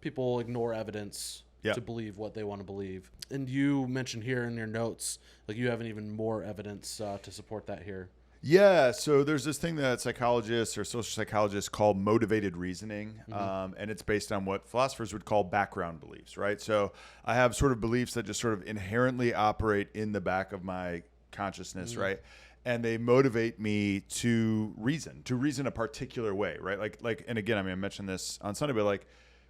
people ignore evidence to believe what they want to believe. And you mentioned here in your notes, like you have even more evidence to support that here. Yeah, so there's this thing that psychologists or social psychologists call motivated reasoning, and it's based on what philosophers would call background beliefs, right? So I have sort of beliefs that just sort of inherently operate in the back of my consciousness, right? And they motivate me to reason a particular way, right? Like, and again, I mean, I mentioned this on Sunday, but like,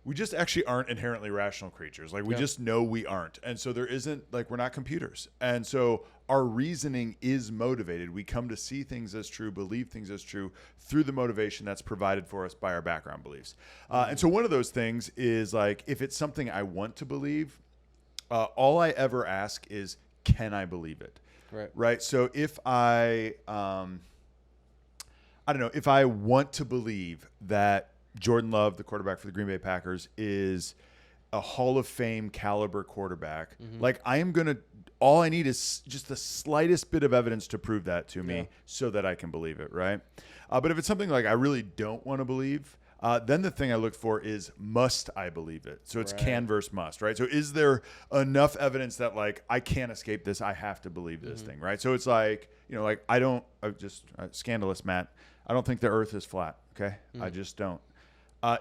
we just actually aren't inherently rational creatures. Like we just know we aren't. And so there isn't, like, we're not computers. And so our reasoning is motivated. We come to see things as true, believe things as true through the motivation that's provided for us by our background beliefs. And so one of those things is like, if it's something I want to believe, all I ever ask is, can I believe it? Right. So if I don't know, if I want to believe that Jordan Love, the quarterback for the Green Bay Packers, is a Hall of Fame caliber quarterback. Like all I need is just the slightest bit of evidence to prove that to me so that I can believe it, right? But if it's something like I really don't want to believe, then the thing I look for is, must I believe it? So it's can versus must, right? So is there enough evidence that like I can't escape this? I have to believe this thing, right? So it's like, like scandalous, Matt. I don't think the earth is flat, okay? I just don't.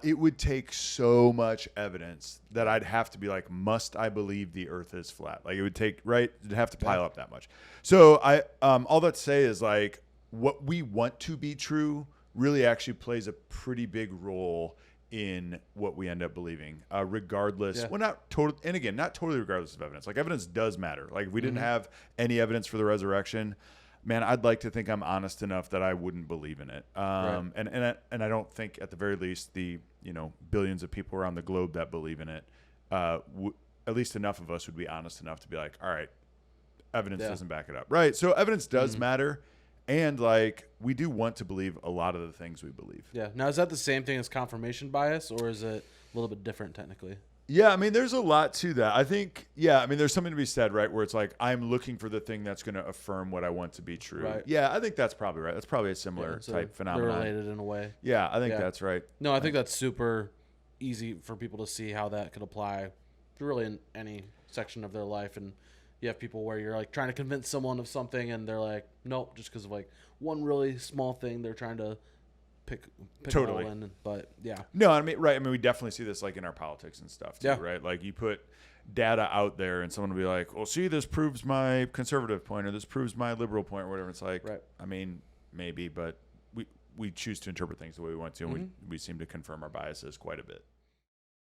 It would take so much evidence that I'd have to be like, must I believe the earth is flat? Like it would take, right? It'd have to pile up that much. So all that to say is like what we want to be true really actually plays a pretty big role in what we end up believing, regardless. Well, not total, and again, not totally regardless of evidence. Like evidence does matter. Like if we didn't have any evidence for the resurrection, man, I'd like to think I'm honest enough that I wouldn't believe in it. And I don't think, at the very least, the billions of people around the globe that believe in it, at least enough of us would be honest enough to be like, all right, evidence doesn't back it up, right? So evidence does matter, and like we do want to believe a lot of the things we believe. Yeah. Now, is that the same thing as confirmation bias, or is it a little bit different technically? Yeah, I mean, there's a lot to that. I think, I mean, there's something to be said, right, where it's like, I'm looking for the thing that's going to affirm what I want to be true. Right. Yeah, I think that's probably right. That's probably a similar type phenomenon. They're related in a way. Yeah, I think that's right. No, I think that's super easy for people to see how that could apply to really in any section of their life. And you have people where you're like trying to convince someone of something and they're like, nope, just because of like one really small thing they're trying to pick totally all in. But no, I mean, right. I mean, we definitely see this like in our politics and stuff too, right? Like you put data out there and someone will be like, well, see, this proves my conservative point or this proves my liberal point or whatever. It's like, I mean, maybe, but we choose to interpret things the way we want to, and we seem to confirm our biases quite a bit.